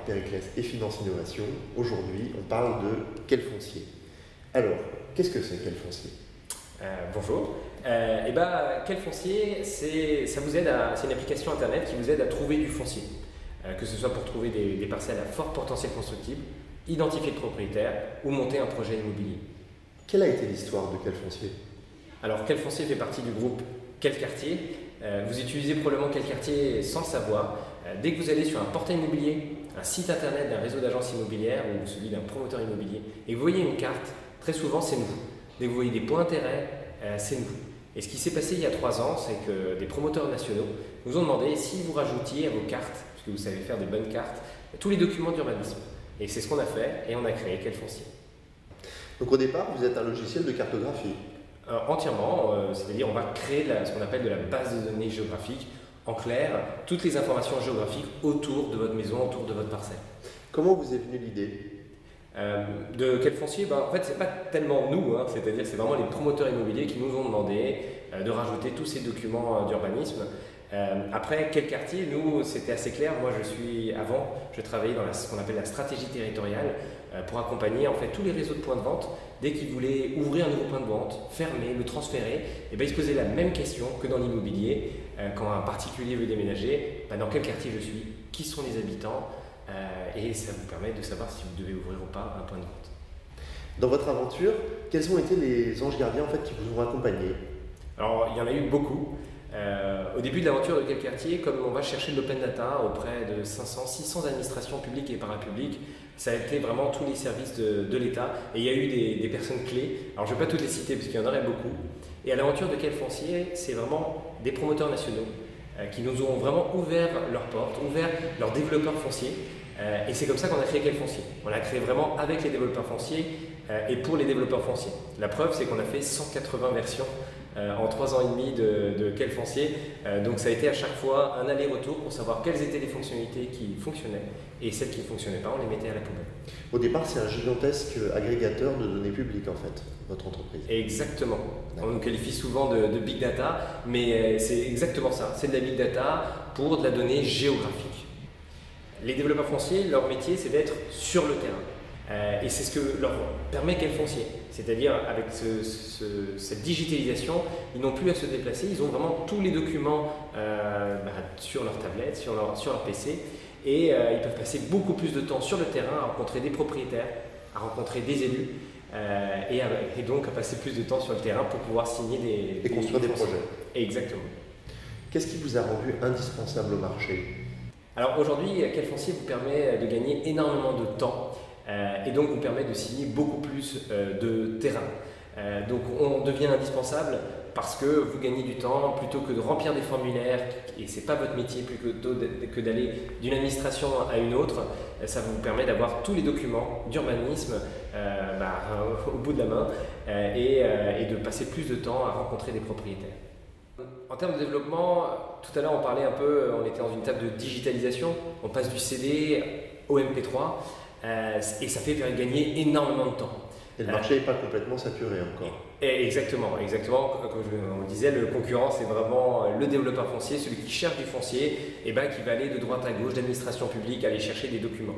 Périclès et Finance Innovation. Aujourd'hui, on parle de quel foncier. Alors, qu'est-ce que c'est quel foncier? Bonjour. Quel foncier, c'est une application internet qui vous aide à trouver du foncier. Que ce soit pour trouver des parcelles à fort potentiel constructible, identifier le propriétaire ou monter un projet immobilier. Quelle a été l'histoire de quel foncier? Alors, quel foncier fait partie du groupe Quel Quartier. Vous utilisez probablement Quel Quartier sans le savoir. Dès que vous allez sur un portail immobilier, un site internet d'un réseau d'agences immobilières ou celui d'un promoteur immobilier, et que vous voyez une carte, très souvent c'est nous. Dès que vous voyez des points d'intérêt, c'est nous. Et ce qui s'est passé il y a 3 ans, c'est que des promoteurs nationaux nous ont demandé si vous rajoutiez à vos cartes, puisque vous savez faire des bonnes cartes, tous les documents d'urbanisme. Et c'est ce qu'on a fait et on a créé Quel Foncier. Donc au départ, vous êtes un logiciel de cartographie. Entièrement, c'est-à-dire on va créer ce qu'on appelle de la base de données géographique. En clair, toutes les informations géographiques autour de votre maison, autour de votre parcelle. Comment vous est venue l'idée? De Quel Foncier, en fait, c'est pas tellement nous, c'est-à-dire c'est vraiment les promoteurs immobiliers qui nous ont demandé de rajouter tous ces documents d'urbanisme. Après, Quel Quartier, nous, c'était assez clair. Moi, je travaillais dans ce qu'on appelle la stratégie territoriale pour accompagner en fait tous les réseaux de points de vente. Dès qu'ils voulaient ouvrir un nouveau point de vente, fermer, le transférer, ils se posaient la même question que dans l'immobilier. Quand un particulier veut déménager, dans quel quartier je suis, qui sont les habitants, et ça vous permet de savoir si vous devez ouvrir ou pas un point de vente. Dans votre aventure, quels ont été les anges gardiens en fait, qui vous ont accompagné? Alors, il y en a eu beaucoup. Au début de l'aventure de Quel Quartier, comme on va chercher de l'open data auprès de 500-600 administrations publiques et parapubliques, ça a été vraiment tous les services de l'État. Et il y a eu des personnes clés. Alors je ne vais pas toutes les citer parce qu'il y en aurait beaucoup. Et à l'aventure de Quel Foncier, c'est vraiment des promoteurs nationaux qui nous ont vraiment ouvert leurs portes, ouvert leurs développeurs fonciers. Et c'est comme ça qu'on a créé Quel Foncier. On l'a créé vraiment avec les développeurs fonciers et pour les développeurs fonciers. La preuve, c'est qu'on a fait 180 versions en 3 ans et demi de Quel Foncier. Donc ça a été à chaque fois un aller-retour pour savoir quelles étaient les fonctionnalités qui fonctionnaient et celles qui ne fonctionnaient pas, on les mettait à la poubelle. Au départ, c'est un gigantesque agrégateur de données publiques en fait, votre entreprise. Exactement. On nous qualifie souvent de Big Data, mais c'est exactement ça. C'est de la Big Data pour de la donnée géographique. Les développeurs fonciers, leur métier, c'est d'être sur le terrain. Et c'est ce que leur permet Quel Foncier. C'est-à-dire, avec cette digitalisation, ils n'ont plus à se déplacer, ils ont vraiment tous les documents sur leur tablette, sur leur PC, et ils peuvent passer beaucoup plus de temps sur le terrain à rencontrer des propriétaires, à rencontrer des élus, et donc à passer plus de temps sur le terrain pour pouvoir signer et construire des projets. Exactement. Qu'est-ce qui vous a rendu indispensable au marché? Alors aujourd'hui, Quel Foncier vous permet de gagner énormément de temps. Et donc vous permet de signer beaucoup plus de terrain. Donc on devient indispensable parce que vous gagnez du temps plutôt que de remplir des formulaires et ce n'est pas votre métier plutôt que d'aller d'une administration à une autre. Ça vous permet d'avoir tous les documents d'urbanisme au bout de la main et de passer plus de temps à rencontrer des propriétaires. En termes de développement, tout à l'heure on parlait un peu, on était dans une table de digitalisation, on passe du CD au MP3. Et ça fait gagner énormément de temps. Et le marché n'est pas complètement saturé encore. Exactement. Comme on le disait, le concurrent, c'est vraiment le développeur foncier, celui qui cherche du foncier, et qui va aller de droite à gauche, d'administration publique, aller chercher des documents.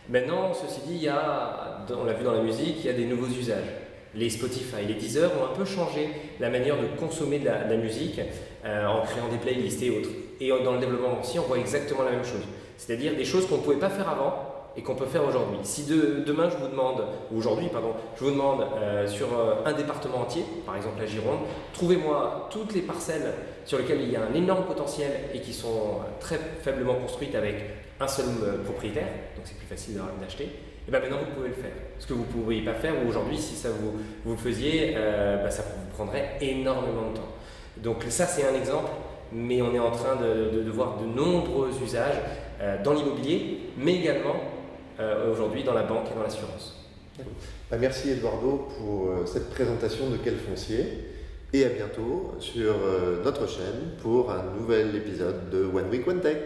Maintenant, ceci dit, on l'a vu dans la musique, il y a des nouveaux usages. Les Spotify, les Deezer ont un peu changé la manière de consommer de la musique en créant des playlists et autres. Et dans le développement foncier, on voit exactement la même chose. C'est-à-dire des choses qu'on ne pouvait pas faire avant, et qu'on peut faire aujourd'hui. Si demain je vous demande, ou aujourd'hui pardon, je vous demande sur un département entier, par exemple la Gironde, trouvez-moi toutes les parcelles sur lesquelles il y a un énorme potentiel et qui sont très faiblement construites avec un seul propriétaire, donc c'est plus facile d'acheter, et maintenant vous pouvez le faire. Ce que vous ne pourriez pas faire aujourd'hui, si ça vous le faisiez, ça vous prendrait énormément de temps. Donc ça c'est un exemple, mais on est en train de voir de nombreux usages dans l'immobilier, mais également aujourd'hui dans la banque et dans l'assurance. Merci Eduardo pour cette présentation de Quel Foncier et à bientôt sur notre chaîne pour un nouvel épisode de One Week One Tech.